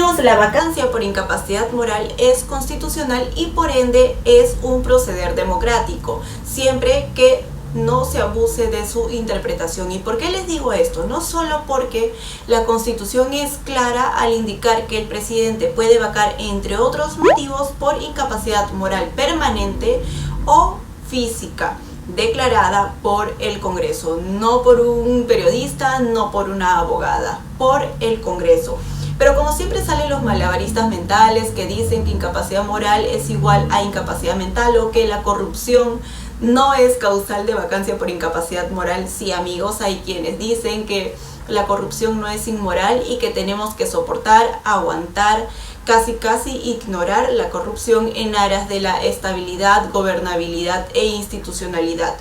Amigos, la vacancia por incapacidad moral es constitucional y por ende es un proceder democrático, siempre que no se abuse de su interpretación. ¿Y por qué les digo esto? No solo porque la Constitución es clara al indicar que el presidente puede vacar, entre otros motivos, por incapacidad moral permanente o física, declarada por el Congreso, no por un periodista, no por una abogada, por el Congreso. Pero como siempre salen los malabaristas mentales que dicen que incapacidad moral es igual a incapacidad mental o que la corrupción no es causal de vacancia por incapacidad moral. Sí, amigos, hay quienes dicen que la corrupción no es inmoral y que tenemos que soportar, aguantar, casi ignorar la corrupción en aras de la estabilidad, gobernabilidad e institucionalidad.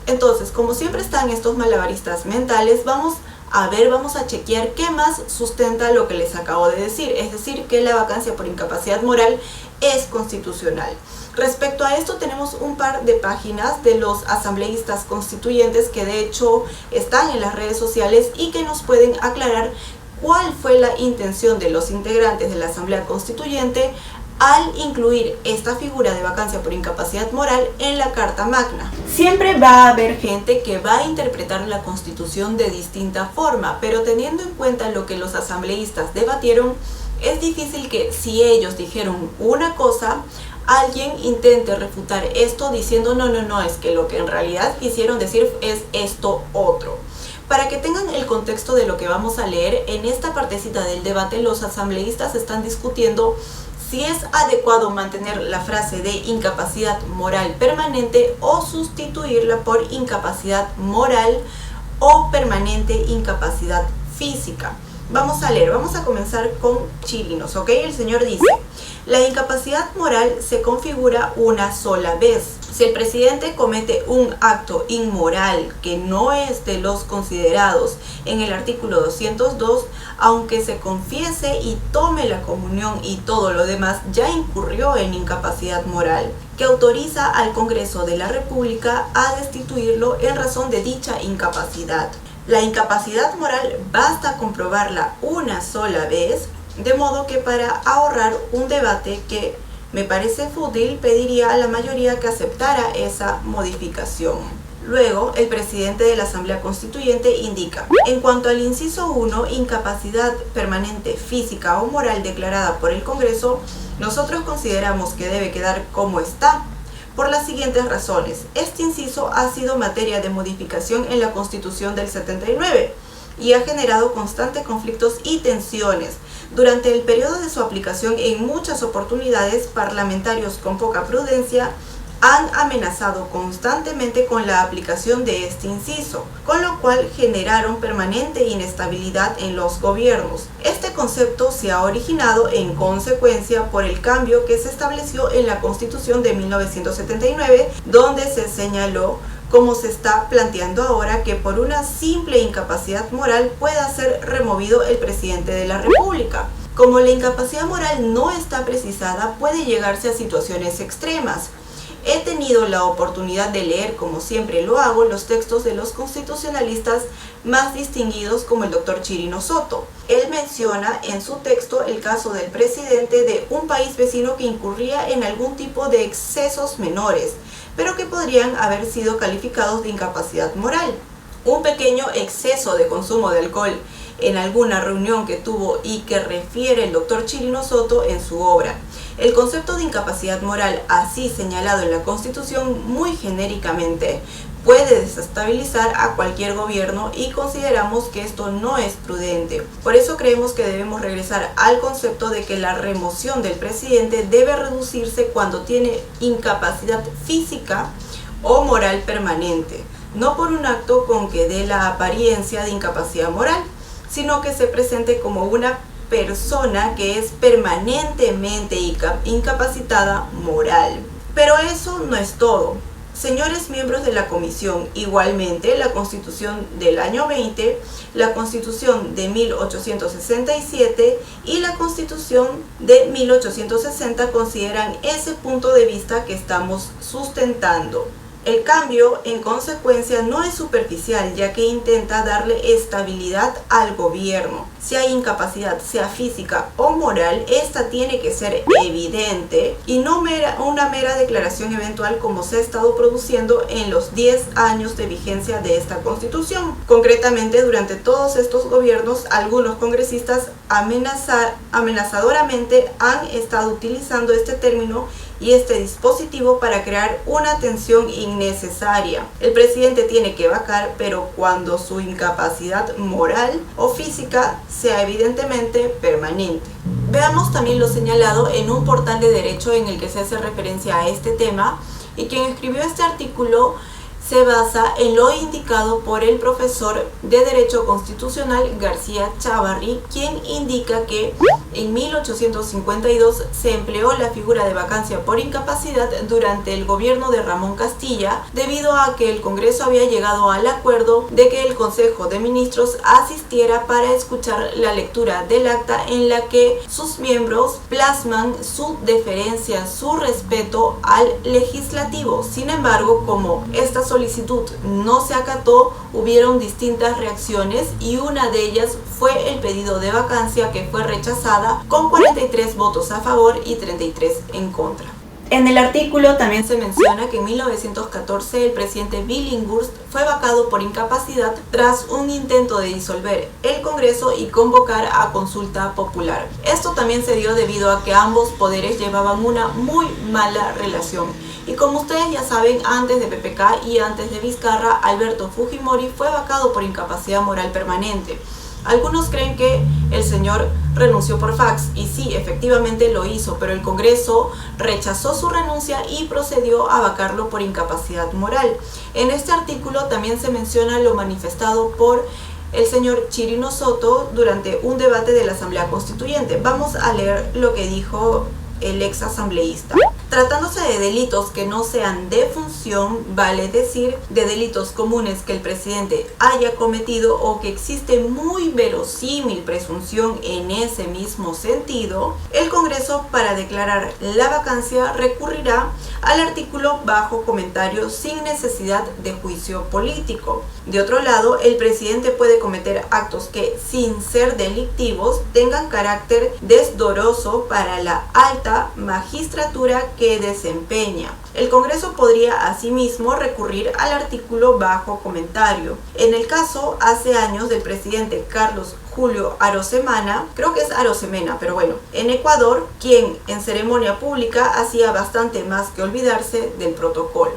Entonces, como siempre están estos malabaristas mentales, vamos a chequear qué más sustenta lo que les acabo de decir, es decir, que la vacancia por incapacidad moral es constitucional. Respecto a esto tenemos un par de páginas de los asambleístas constituyentes que de hecho están en las redes sociales y que nos pueden aclarar cuál fue la intención de los integrantes de la Asamblea Constituyente al incluir esta figura de vacancia por incapacidad moral en la Carta Magna. Siempre va a haber gente que va a interpretar la Constitución de distinta forma, pero teniendo en cuenta lo que los asambleístas debatieron, es difícil que si ellos dijeron una cosa, alguien intente refutar esto diciendo no, es que lo que en realidad quisieron decir es esto otro. Para que tengan el contexto de lo que vamos a leer, en esta partecita del debate los asambleístas están discutiendo si es adecuado mantener la frase de incapacidad moral permanente o sustituirla por incapacidad moral o permanente incapacidad física. Vamos a leer, vamos a comenzar con Chirinos, ¿ok? El señor dice: la incapacidad moral se configura una sola vez. Si el presidente comete un acto inmoral que no es de los considerados en el artículo 202, aunque se confiese y tome la comunión y todo lo demás, ya incurrió en incapacidad moral, que autoriza al Congreso de la República a destituirlo en razón de dicha incapacidad. La incapacidad moral basta comprobarla una sola vez, de modo que para ahorrar un debate que me parece fútil, pediría a la mayoría que aceptara esa modificación. Luego, el presidente de la Asamblea Constituyente indica: en cuanto al inciso 1, incapacidad permanente física o moral declarada por el Congreso, nosotros consideramos que debe quedar como está, por las siguientes razones. Este inciso ha sido materia de modificación en la Constitución del 79 y ha generado constantes conflictos y tensiones. Durante el periodo de su aplicación, en muchas oportunidades, parlamentarios con poca prudencia han amenazado constantemente con la aplicación de este inciso, con lo cual generaron permanente inestabilidad en los gobiernos. Este concepto se ha originado en consecuencia por el cambio que se estableció en la Constitución de 1979, donde se señaló, como se está planteando ahora, que por una simple incapacidad moral pueda ser removido el presidente de la República. Como la incapacidad moral no está precisada, puede llegarse a situaciones extremas. He tenido la oportunidad de leer, como siempre lo hago, los textos de los constitucionalistas más distinguidos, como el doctor Chirino Soto. Él menciona en su texto el caso del presidente de un país vecino que incurría en algún tipo de excesos menores, pero que podrían haber sido calificados de incapacidad moral. Un pequeño exceso de consumo de alcohol en alguna reunión que tuvo y que refiere el doctor Chirino Soto en su obra. El concepto de incapacidad moral, así señalado en la Constitución muy genéricamente, puede desestabilizar a cualquier gobierno y consideramos que esto no es prudente. Por eso creemos que debemos regresar al concepto de que la remoción del presidente debe reducirse cuando tiene incapacidad física o moral permanente, no por un acto con que dé la apariencia de incapacidad moral, sino que se presente como una persona que es permanentemente incapacitada moral. Pero eso no es todo. Señores miembros de la Comisión, igualmente la Constitución del año 20, la Constitución de 1867 y la Constitución de 1860 consideran ese punto de vista que estamos sustentando. El cambio, en consecuencia, no es superficial, ya que intenta darle estabilidad al gobierno. Si hay incapacidad, sea física o moral, esta tiene que ser evidente y no una mera declaración eventual como se ha estado produciendo en los 10 años de vigencia de esta Constitución. Concretamente, durante todos estos gobiernos, algunos congresistas amenazadoramente han estado utilizando este término y este dispositivo para crear una tensión innecesaria. El presidente tiene que vacar, pero cuando su incapacidad moral o física sea evidentemente permanente. Veamos también lo señalado en un portal de derecho en el que se hace referencia a este tema, y quien escribió este artículo se basa en lo indicado por el profesor de Derecho Constitucional García Chávarri, quien indica que en 1852 se empleó la figura de vacancia por incapacidad durante el gobierno de Ramón Castilla, debido a que el Congreso había llegado al acuerdo de que el Consejo de Ministros asistiera para escuchar la lectura del acta en la que sus miembros plasman su deferencia, su respeto al legislativo. Sin embargo, como esta solicitud no se acató, hubieron distintas reacciones y una de ellas fue el pedido de vacancia, que fue rechazada con 43 votos a favor y 33 en contra. En el artículo también se menciona que en 1914 el presidente Billinghurst fue vacado por incapacidad tras un intento de disolver el Congreso y convocar a consulta popular. Esto también se dio debido a que ambos poderes llevaban una muy mala relación. Y como ustedes ya saben, antes de PPK y antes de Vizcarra, Alberto Fujimori fue vacado por incapacidad moral permanente. Algunos creen que el señor renunció por fax, y sí, efectivamente lo hizo, pero el Congreso rechazó su renuncia y procedió a vacarlo por incapacidad moral. En este artículo también se menciona lo manifestado por el señor Chirino Soto durante un debate de la Asamblea Constituyente. Vamos a leer lo que dijo el ex asambleísta. Tratándose de delitos que no sean de función, vale decir, de delitos comunes que el presidente haya cometido o que existe muy verosímil presunción en ese mismo sentido, el Congreso, para declarar la vacancia, recurrirá al artículo bajo comentario sin necesidad de juicio político. De otro lado, el presidente puede cometer actos que, sin ser delictivos, tengan carácter desdoroso para la alta magistratura que desempeña. El Congreso podría asimismo recurrir al artículo bajo comentario. En el caso hace años del presidente Carlos Julio Arosemena, creo que es Arosemena, pero bueno, en Ecuador, quien en ceremonia pública hacía bastante más que olvidarse del protocolo.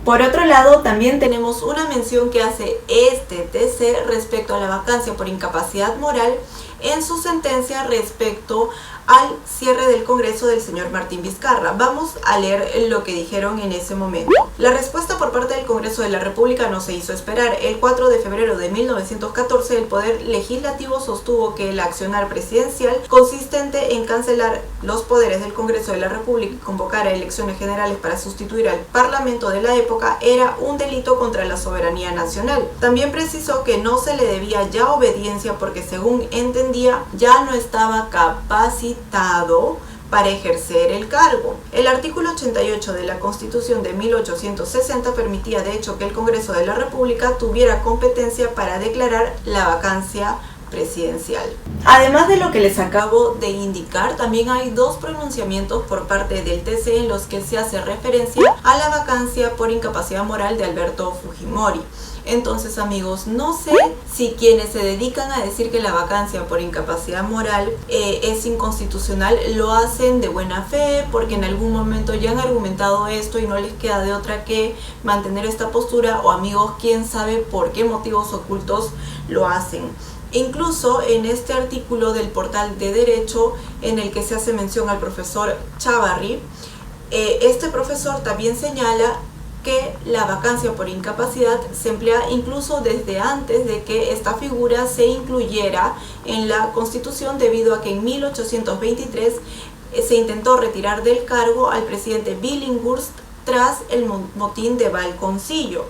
Por otro lado, también tenemos una mención que hace este TC respecto a la vacancia por incapacidad moral en su sentencia respecto al cierre del Congreso del señor Martín Vizcarra. Vamos a leer lo que dijeron en ese momento. La respuesta por parte del Congreso de la República no se hizo esperar. El 4 de febrero de 1914, el Poder Legislativo sostuvo que el accionar presidencial, consistente en cancelar los poderes del Congreso de la República y convocar a elecciones generales para sustituir al Parlamento de la época, era un delito contra la soberanía nacional. También precisó que no se le debía ya obediencia porque, según entendía, ya no estaba capacitado para ejercer el cargo. El artículo 88 de la Constitución de 1860 permitía de hecho que el Congreso de la República tuviera competencia para declarar la vacancia presidencial. Además de lo que les acabo de indicar, también hay dos pronunciamientos por parte del TC en los que se hace referencia a la vacancia por incapacidad moral de Alberto Fujimori. Entonces, amigos, no sé si quienes se dedican a decir que la vacancia por incapacidad moral es inconstitucional lo hacen de buena fe, porque en algún momento ya han argumentado esto y no les queda de otra que mantener esta postura, o, amigos, quién sabe por qué motivos ocultos lo hacen. Incluso en este artículo del portal de Derecho en el que se hace mención al profesor Chávarri, este profesor también señala que la vacancia por incapacidad se emplea incluso desde antes de que esta figura se incluyera en la Constitución, debido a que en 1823 se intentó retirar del cargo al presidente Billinghurst tras el motín de Valconcillo.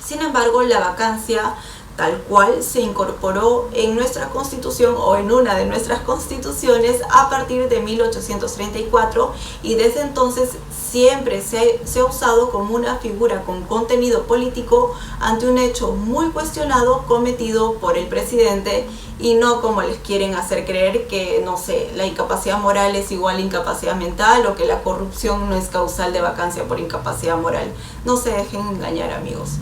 Sin embargo, la vacancia tal cual se incorporó en nuestra constitución o en una de nuestras constituciones a partir de 1834, y desde entonces siempre se ha usado como una figura con contenido político ante un hecho muy cuestionado cometido por el presidente, y no como les quieren hacer creer que, no sé, la incapacidad moral es igual a incapacidad mental, o que la corrupción no es causal de vacancia por incapacidad moral. No se dejen engañar, amigos.